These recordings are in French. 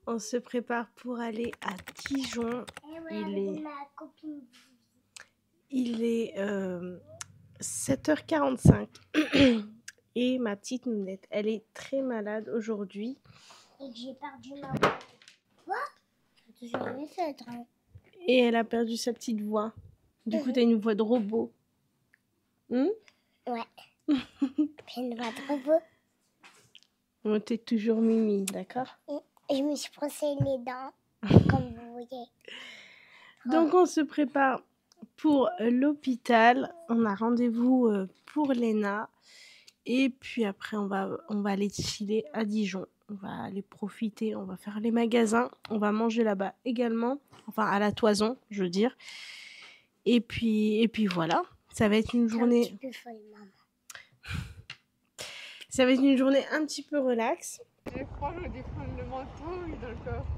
On se prépare pour aller à Dijon. Il est 7h45 et ma petite Nounette, elle est très malade aujourd'hui. Et que j'ai perdu ma voix. Quoi? J'ai toujours aimé ça, hein. Et elle a perdu sa petite voix. Du coup, t'as une voix de robot. Ouais. Une voix de robot. On t'es toujours Mimi, d'accord? Et je me suis brossé les dents, comme vous voyez. Donc, on se prépare pour l'hôpital. On a rendez-vous pour Léna. Et puis après, on va aller chiller à Dijon. On va aller profiter, on va faire les magasins. On va manger là-bas également. Enfin, à la Toison, je veux dire. Et puis voilà. Ça va être une journée... Un petit peu folle, maman. Ça va être une journée un petit peu relax. J'ai froid, je vais déprendre le manteau, il est dans le coffre.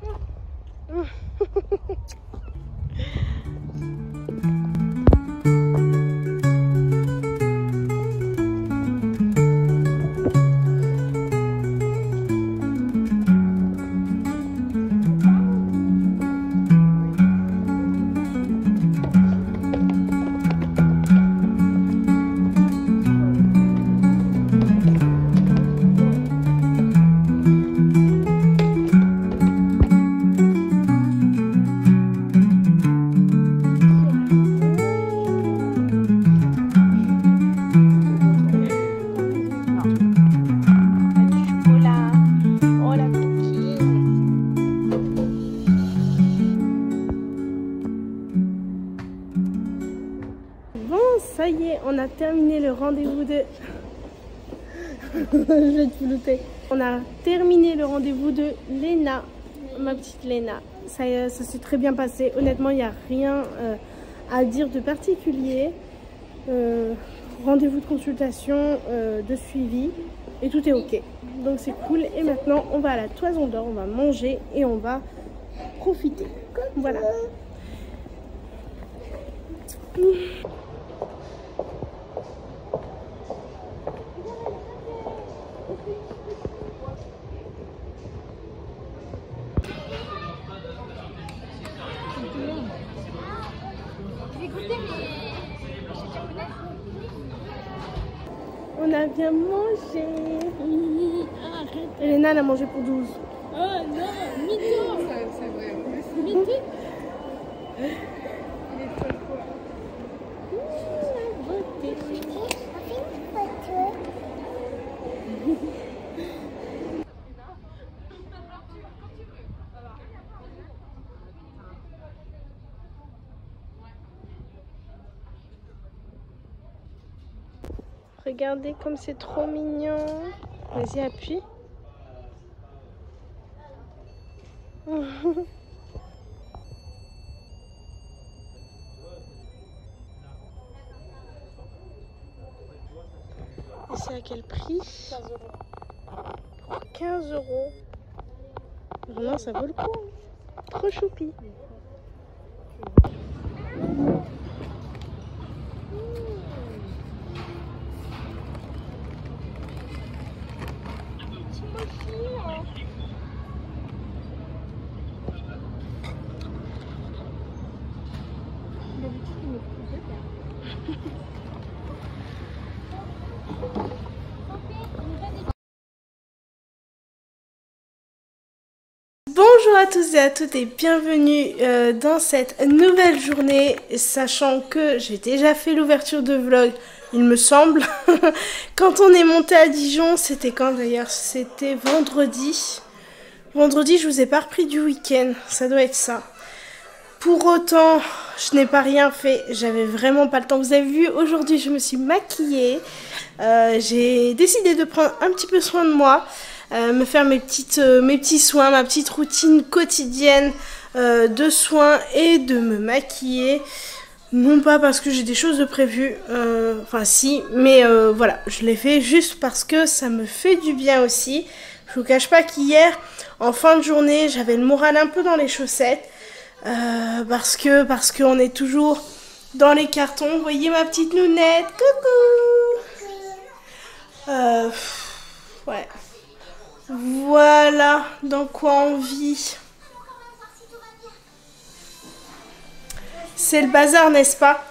Ça y est, on a terminé le rendez-vous de... Je vais te flouter. On a terminé le rendez-vous de Léna, ma petite Léna. Ça s'est très bien passé. Honnêtement, il n'y a rien à dire de particulier. Rendez-vous de consultation, de suivi, et tout est ok. Donc c'est cool. Et maintenant, on va à la Toison d'Or, on va manger et on va profiter. Voilà. On a bien mangé. Elena, elle a mangé pour 12. Oh non, mytho. C'est vrai. Mytho. Il est trop fort. On fait une photo. Regardez comme c'est trop mignon. Vas-y, appuie. Et c'est à quel prix? 15 €. Pour 15 €. Vraiment, ça vaut le coup. Trop choupi. Bonjour à tous et à toutes et bienvenue dans cette nouvelle journée, sachant que j'ai déjà fait l'ouverture de vlog, il me semble. Quand on est monté à Dijon, c'était quand d'ailleurs? C'était vendredi. Vendredi, je vous ai pas repris du week-end, ça doit être ça. Pour autant, je n'ai pas rien fait, j'avais vraiment pas le temps. Vous avez vu, aujourd'hui je me suis maquillée, j'ai décidé de prendre un petit peu soin de moi. Me faire mes petits soins, ma petite routine quotidienne de soins et de me maquiller. Non pas parce que j'ai des choses de prévues, enfin si, mais voilà, je l'ai fait juste parce que ça me fait du bien aussi. Je vous cache pas qu'hier, en fin de journée, j'avais le moral un peu dans les chaussettes. Parce qu'on est toujours dans les cartons. Vous voyez ma petite Nounette, coucou. Ouais. Voilà dans quoi on vit. C'est le bazar, n'est-ce pas?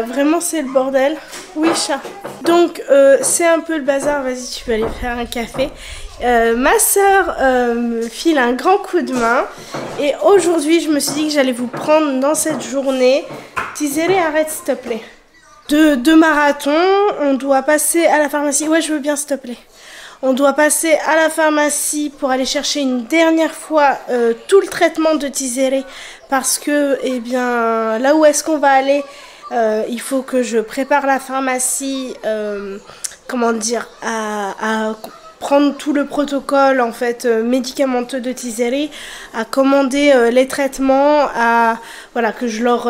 Vraiment, c'est le bordel. Oui, chat. Donc, c'est un peu le bazar. Vas-y, tu peux aller faire un café. Ma soeur me file un grand coup de main. Et aujourd'hui, je me suis dit que j'allais vous prendre dans cette journée. Tizere, arrête, s'il te plaît. De marathon. On doit passer à la pharmacie. Ouais, je veux bien, s'il te plaît. On doit passer à la pharmacie pour aller chercher une dernière fois tout le traitement de Tizere. Parce que, eh bien, là où est-ce qu'on va aller, il faut que je prépare la pharmacie, comment dire, à prendre tout le protocole en fait médicamenteux de Tizere, à commander les traitements, voilà, que je leur,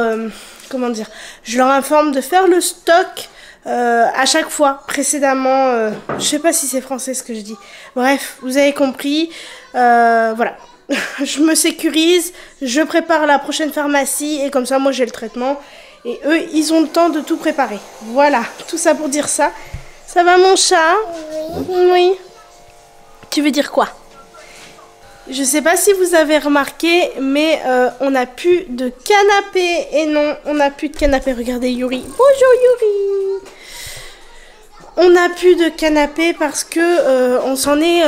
comment dire, je leur informe de faire le stock. À chaque fois, précédemment, je sais pas si c'est français ce que je dis. Bref, vous avez compris. Voilà, je me sécurise, je prépare la prochaine pharmacie et comme ça, moi j'ai le traitement. Et eux, ils ont le temps de tout préparer. Voilà, tout ça pour dire ça. Ça va mon chat? Oui. Tu veux dire quoi? Je sais pas si vous avez remarqué, mais on n'a plus de canapé. Et non, on n'a plus de canapé. Regardez Yuri. Bonjour Yuri. On n'a plus de canapé parce que on s'en est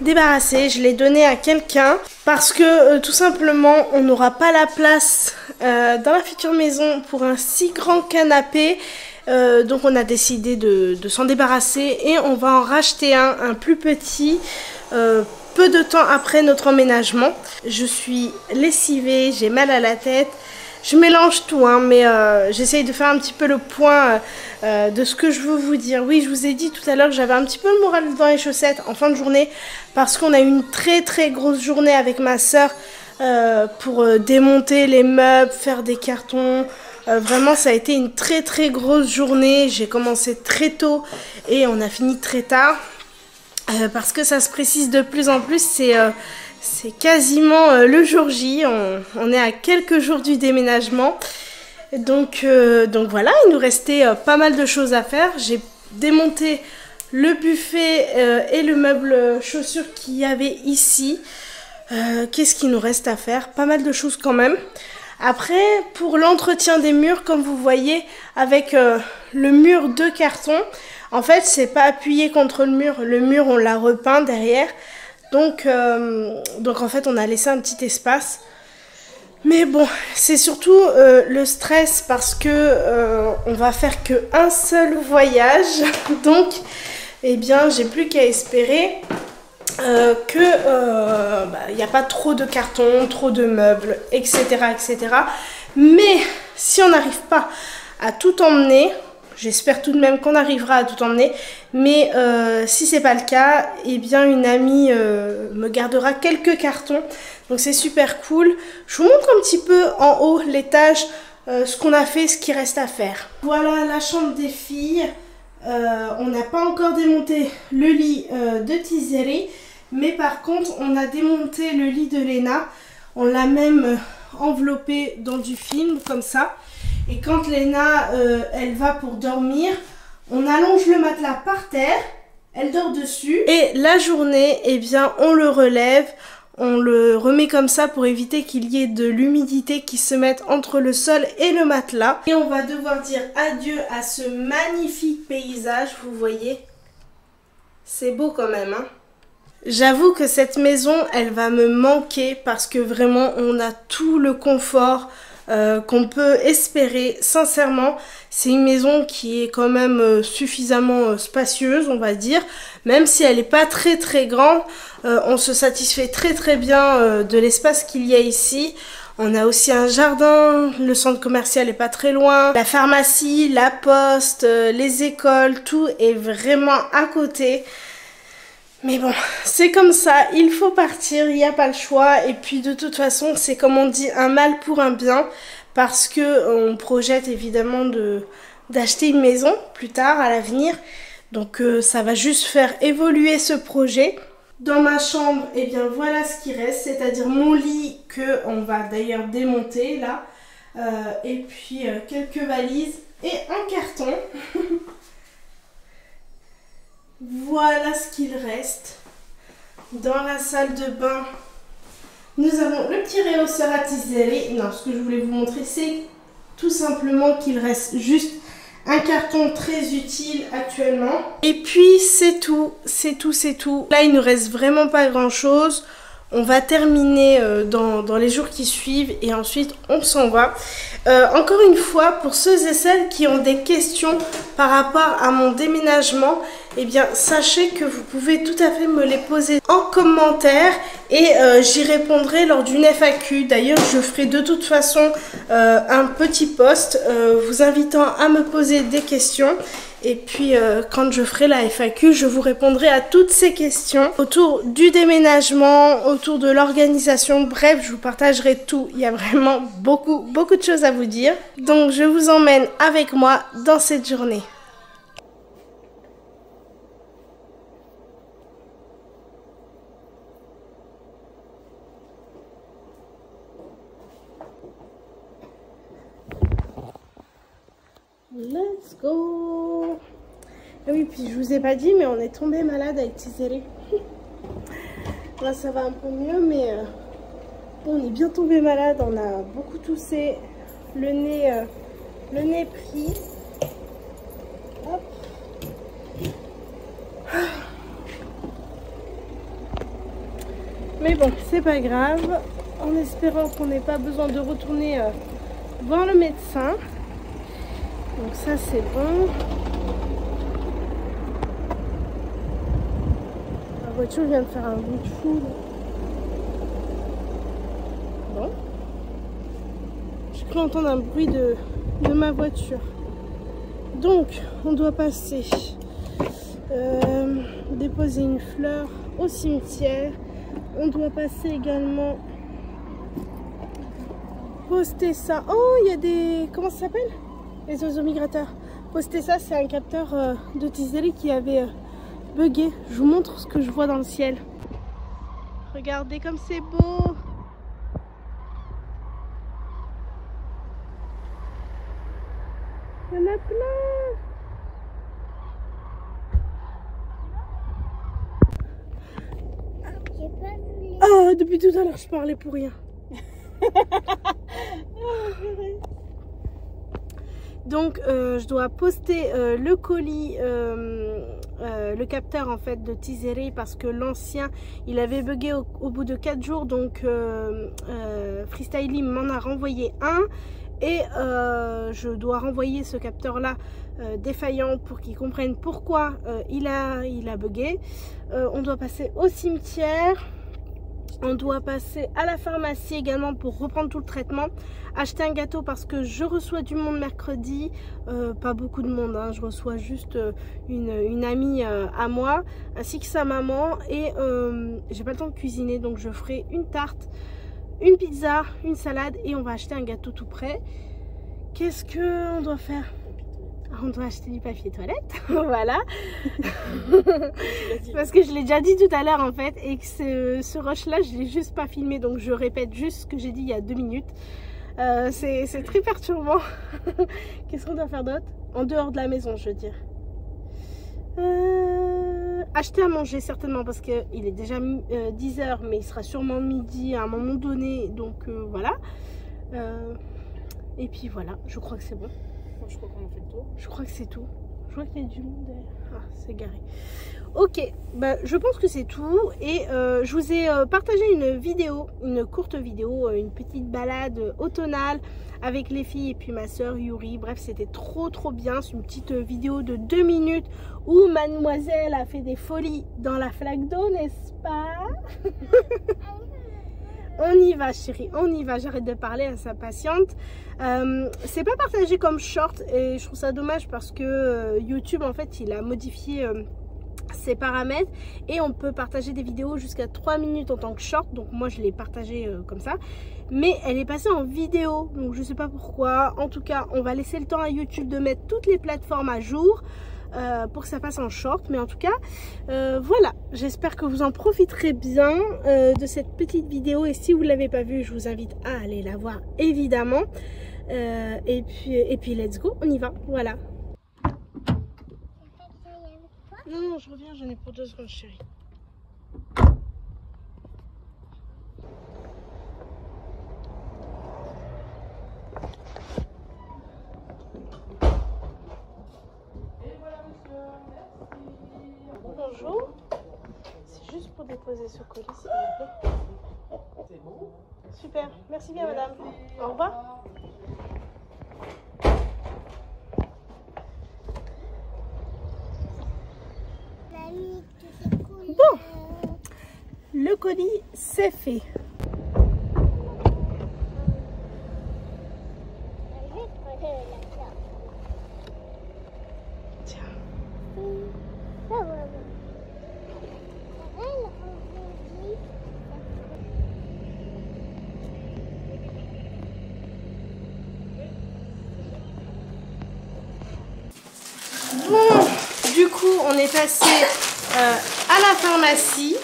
débarrassé. Je l'ai donné à quelqu'un parce que tout simplement, on n'aura pas la place dans la future maison pour un si grand canapé. Donc on a décidé de s'en débarrasser et on va en racheter un plus petit. Peu de temps après notre emménagement, je suis lessivée, j'ai mal à la tête. Je mélange tout, hein, mais j'essaye de faire un petit peu le point de ce que je veux vous dire. Oui, je vous ai dit tout à l'heure que j'avais un petit peu le moral dans les chaussettes en fin de journée parce qu'on a eu une très très grosse journée avec ma soeur pour démonter les meubles, faire des cartons. Vraiment, ça a été une très très grosse journée. J'ai commencé très tôt et on a fini très tard. Parce que ça se précise de plus en plus, c'est quasiment le jour J, on est à quelques jours du déménagement. Donc voilà, il nous restait pas mal de choses à faire. J'ai démonté le buffet et le meuble chaussures qu'il y avait ici. Qu'est-ce qu'il nous reste à faire? Pas mal de choses quand même. Après, pour l'entretien des murs, comme vous voyez, avec le mur de carton, en fait, c'est pas appuyé contre le mur on l'a repeint derrière. Donc en fait, on a laissé un petit espace. Mais bon, c'est surtout le stress parce que on va faire qu'un seul voyage. Donc, eh bien, j'ai plus qu'à espérer il n'y a pas trop de cartons, trop de meubles, etc., etc. Mais si on n'arrive pas à tout emmener, j'espère tout de même qu'on arrivera à tout emmener, mais si c'est pas le cas, eh bien une amie me gardera quelques cartons, donc c'est super cool. Je vous montre un petit peu en haut l'étage, ce qu'on a fait, ce qui reste à faire. Voilà la chambre des filles. On n'a pas encore démonté le lit de Tizere, mais par contre on a démonté le lit de Léna. On l'a même enveloppé dans du film comme ça. Et quand Léna elle va pour dormir, on allonge le matelas par terre, elle dort dessus. Et la journée, eh bien on le relève. On le remet comme ça pour éviter qu'il y ait de l'humidité qui se mette entre le sol et le matelas. Et on va devoir dire adieu à ce magnifique paysage, vous voyez. C'est beau quand même, hein. J'avoue que cette maison, elle va me manquer parce que vraiment, on a tout le confort qu'on peut espérer. Sincèrement, c'est une maison qui est quand même suffisamment spacieuse, on va dire. Même si elle n'est pas très très grande, on se satisfait très très bien de l'espace qu'il y a ici. On a aussi un jardin, le centre commercial est pas très loin, la pharmacie, la poste, les écoles, tout est vraiment à côté. Mais bon, c'est comme ça, il faut partir, il n'y a pas le choix. Et puis de toute façon, c'est comme on dit, un mal pour un bien. Parce que on projette évidemment d'acheter une maison plus tard, à l'avenir. Donc ça va juste faire évoluer ce projet. Dans ma chambre, eh bien voilà ce qui reste. C'est-à-dire mon lit qu'on va d'ailleurs démonter là. Et puis quelques valises et un carton. Voilà ce qu'il reste. Dans la salle de bain, nous avons le petit réhausseur à Tisseré. Non, ce que je voulais vous montrer, c'est tout simplement qu'il reste juste un carton très utile actuellement. Et puis c'est tout, c'est tout, c'est tout. Là, il ne nous reste vraiment pas grand-chose. On va terminer dans les jours qui suivent et ensuite on s'en va. Encore une fois, pour ceux et celles qui ont des questions par rapport à mon déménagement, eh bien sachez que vous pouvez tout à fait me les poser en commentaire et j'y répondrai lors d'une FAQ. D'ailleurs, je ferai de toute façon un petit post vous invitant à me poser des questions. Et puis, quand je ferai la FAQ, je vous répondrai à toutes ces questions autour du déménagement, autour de l'organisation. Bref, je vous partagerai tout. Il y a vraiment beaucoup de choses à vous dire. Donc, je vous emmène avec moi dans cette journée. Let's go! Ah oui, puis je vous ai pas dit, mais on est tombé malade avec Tisseré. Là, ça va un peu mieux, mais on est bien tombé malade. On a beaucoup toussé, le nez pris. Hop. Mais bon, c'est pas grave. En espérant qu'on n'ait pas besoin de retourner voir le médecin. Donc ça c'est bon. La voiture vient de faire un bruit de fou. Bon. J'ai cru entendre un bruit de ma voiture. Donc on doit passer déposer une fleur au cimetière. On doit passer également poster ça. Oh, il y a des... Comment ça s'appelle? Les oiseaux migrateurs. Poster ça, c'est un capteur de Tisseré qui avait bugué. Je vous montre ce que je vois dans le ciel. Regardez comme c'est beau. Il y en a plein. Oh, depuis tout à l'heure, je parlais pour rien. Donc je dois poster le colis, le capteur en fait de Tisseré parce que l'ancien il avait bugué au bout de 4 jours. Donc Freestyling m'en a renvoyé un et je dois renvoyer ce capteur là défaillant pour qu'ils comprennent pourquoi il a bugué. On doit passer au cimetière. On doit passer à la pharmacie également pour reprendre tout le traitement. Acheter un gâteau parce que je reçois du monde mercredi. Pas beaucoup de monde, hein. Je reçois juste une amie à moi ainsi que sa maman. Et j'ai pas le temps de cuisiner, donc je ferai une tarte, une pizza, une salade et on va acheter un gâteau tout prêt. Qu'est-ce qu'on doit faire? On doit acheter du papier toilette, voilà. Parce que je l'ai déjà dit tout à l'heure en fait, et que ce rush là, je l'ai juste pas filmé, donc je répète juste ce que j'ai dit il y a 2 minutes. C'est très perturbant. Qu'est-ce qu'on doit faire d'autre? En dehors de la maison, je veux dire. Acheter à manger certainement, parce qu'il est déjà 10 h, mais il sera sûrement midi à un moment donné, donc voilà. Et puis voilà, je crois que c'est bon. Je crois qu'on a fait le tour. Je crois que c'est tout. Je crois qu'il y a du monde derrière. Ah, c'est garé. Ok, bah, je pense que c'est tout. Et je vous ai partagé une vidéo, une courte vidéo, une petite balade automnale avec les filles et puis ma soeur Yuri. Bref, c'était trop bien. C'est une petite vidéo de 2 minutes où mademoiselle a fait des folies dans la flaque d'eau, n'est-ce pas? On y va chérie, on y va, j'arrête de parler à sa patiente. C'est pas partagé comme short et je trouve ça dommage parce que YouTube en fait il a modifié ses paramètres et on peut partager des vidéos jusqu'à 3 minutes en tant que short. Donc moi je l'ai partagé comme ça, mais elle est passée en vidéo, donc je sais pas pourquoi. En tout cas on va laisser le temps à YouTube de mettre toutes les plateformes à jour pour que ça passe en short. Mais en tout cas voilà, j'espère que vous en profiterez bien de cette petite vidéo, et si vous ne l'avez pas vue je vous invite à aller la voir évidemment. Et puis let's go, on y va, voilà. Non, je reviens, j'en ai pour 2 secondes chérie. pour déposer ce colis, s'il vous plaît? C'est bon. Super, merci bien madame. Au revoir. Bon, le colis c'est fait. Tiens. Bon, du coup, on est passé à la pharmacie.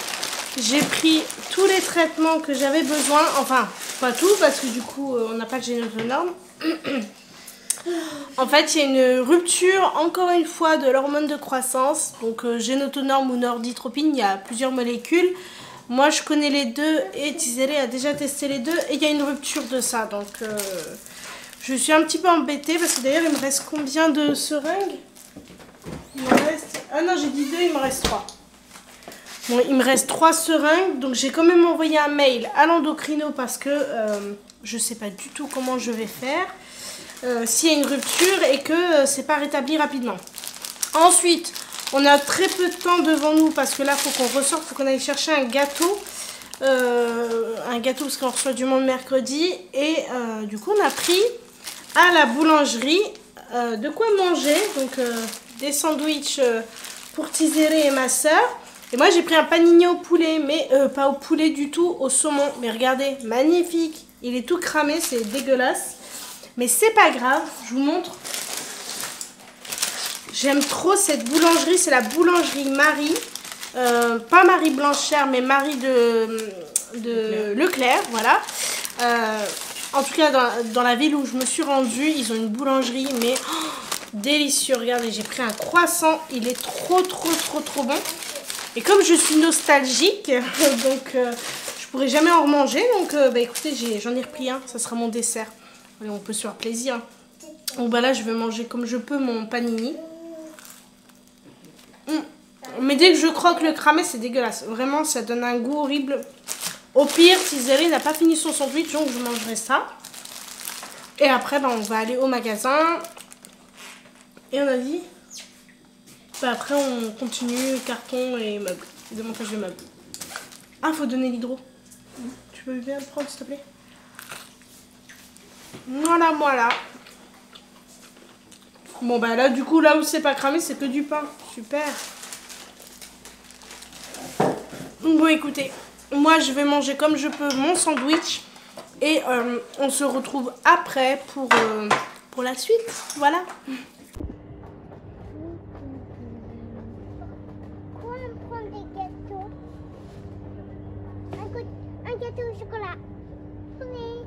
J'ai pris tous les traitements que j'avais besoin. Enfin, pas tout, parce que du coup, on n'a pas de génotonorme. En fait, il y a une rupture, encore une fois, de l'hormone de croissance. Donc, génotonorme ou norditropine, il y a plusieurs molécules. Moi, je connais les deux et Tizéré a déjà testé les deux. Et il y a une rupture de ça. Donc, je suis un petit peu embêtée parce que d'ailleurs, il me reste combien de seringues? Il me reste... Ah non, j'ai dit 2, il me reste 3. Bon, il me reste 3 seringues. Donc, j'ai quand même envoyé un mail à l'endocrino parce que je ne sais pas du tout comment je vais faire. S'il y a une rupture et que c'est pas rétabli rapidement. Ensuite, on a très peu de temps devant nous parce que là, il faut qu'on ressorte, il faut qu'on aille chercher un gâteau. Parce qu'on reçoit du monde mercredi. Et du coup, on a pris à la boulangerie de quoi manger. Donc, des sandwichs pour Tizéré et ma soeur. Et moi, j'ai pris un panini au poulet, mais pas au poulet du tout, au saumon. Mais regardez, magnifique. Il est tout cramé, c'est dégueulasse. Mais c'est pas grave, je vous montre. J'aime trop cette boulangerie, c'est la boulangerie Marie. Pas Marie Blanchère, mais Marie de Leclerc, voilà. En tout cas, dans la ville où je me suis rendue, ils ont une boulangerie, mais délicieux. Regardez, j'ai pris un croissant, il est trop bon. Et comme je suis nostalgique, donc je pourrais jamais en remanger. Donc écoutez, j'en ai repris un, ça sera mon dessert. Allez, on peut se faire plaisir. Donc là, je vais manger comme je peux mon panini. Mais dès que je croque le cramé, c'est dégueulasse. Vraiment, ça donne un goût horrible. Au pire, Tizéré n'a pas fini son sandwich, donc je mangerai ça. Et après, on va aller au magasin. Et on a dit... après, on continue carton et meubles. Démontage de meubles. Ah, faut donner l'hydro. Tu peux bien le prendre, s'il te plaît? Voilà. Bon, là, du coup, là où c'est pas cramé, c'est que du pain. Super. Bon, écoutez, moi, je vais manger comme je peux mon sandwich. Et on se retrouve après pour la suite. Voilà. Quoi, on prend des gâteaux? Un gâteau au chocolat. Oui.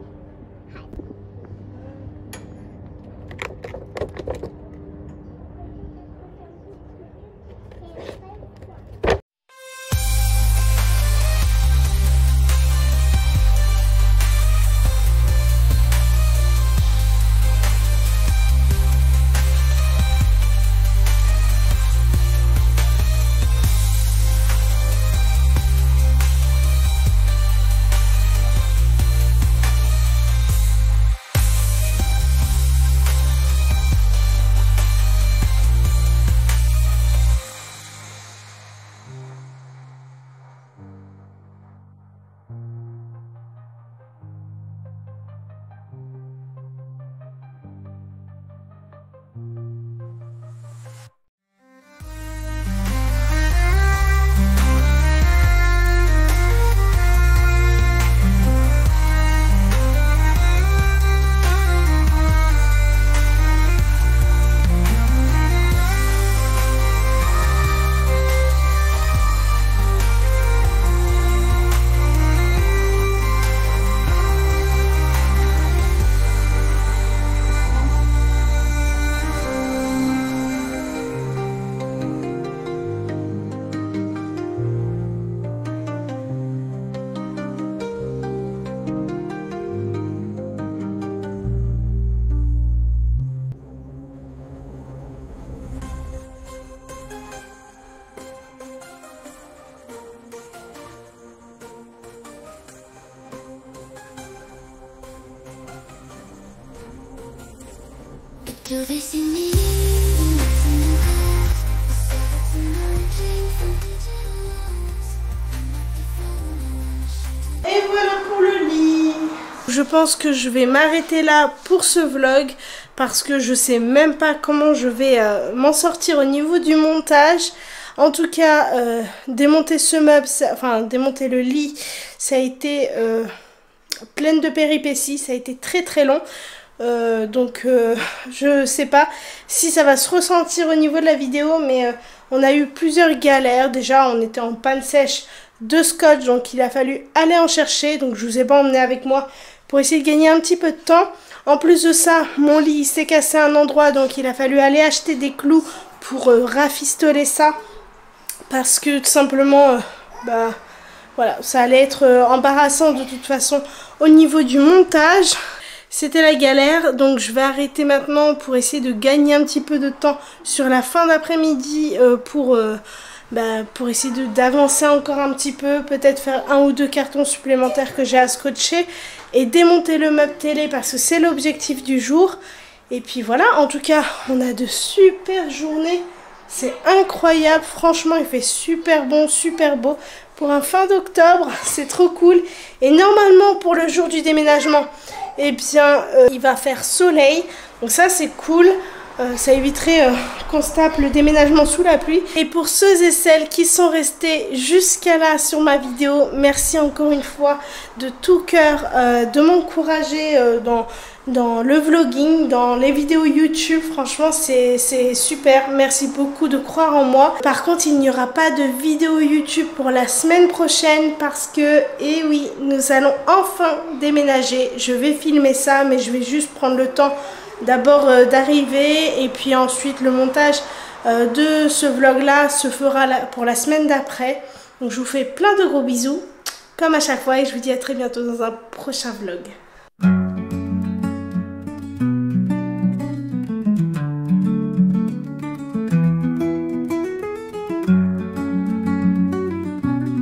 Et voilà pour le lit. Je pense que je vais m'arrêter là pour ce vlog parce que je sais même pas comment je vais m'en sortir au niveau du montage. En tout cas, démonter ce meuble, enfin démonter le lit, ça a été plein de péripéties, ça a été très très long. Donc je sais pas si ça va se ressentir au niveau de la vidéo, mais on a eu plusieurs galères. Déjà on était en panne sèche de scotch, donc il a fallu aller en chercher, donc je vous ai pas emmené avec moi pour essayer de gagner un petit peu de temps. En plus de ça, mon lit s'est cassé à un endroit, donc il a fallu aller acheter des clous pour rafistoler ça, parce que tout simplement voilà, ça allait être embarrassant de toute façon au niveau du montage. C'était la galère, donc je vais arrêter maintenant pour essayer de gagner un petit peu de temps sur la fin d'après-midi pour essayer d'avancer encore un petit peu, peut-être faire 1 ou 2 cartons supplémentaires que j'ai à scotcher et démonter le meuble télé parce que c'est l'objectif du jour. Et puis voilà, en tout cas, on a de super journées, c'est incroyable, franchement il fait super bon, super beau. Pour un fin d'octobre, c'est trop cool. Et normalement pour le jour du déménagement, eh bien il va faire soleil, donc ça c'est cool. Ça éviterait qu'on se tape le déménagement sous la pluie. Et pour ceux et celles qui sont restés jusqu'à là sur ma vidéo, merci encore une fois de tout cœur de m'encourager dans le vlogging, dans les vidéos YouTube. Franchement c'est super, merci beaucoup de croire en moi. Par contre il n'y aura pas de vidéo YouTube pour la semaine prochaine parce que, eh oui, nous allons enfin déménager. Je vais filmer ça, mais je vais juste prendre le temps d'abord d'arriver, et puis ensuite le montage de ce vlog là se fera pour la semaine d'après. Donc je vous fais plein de gros bisous comme à chaque fois et je vous dis à très bientôt dans un prochain vlog.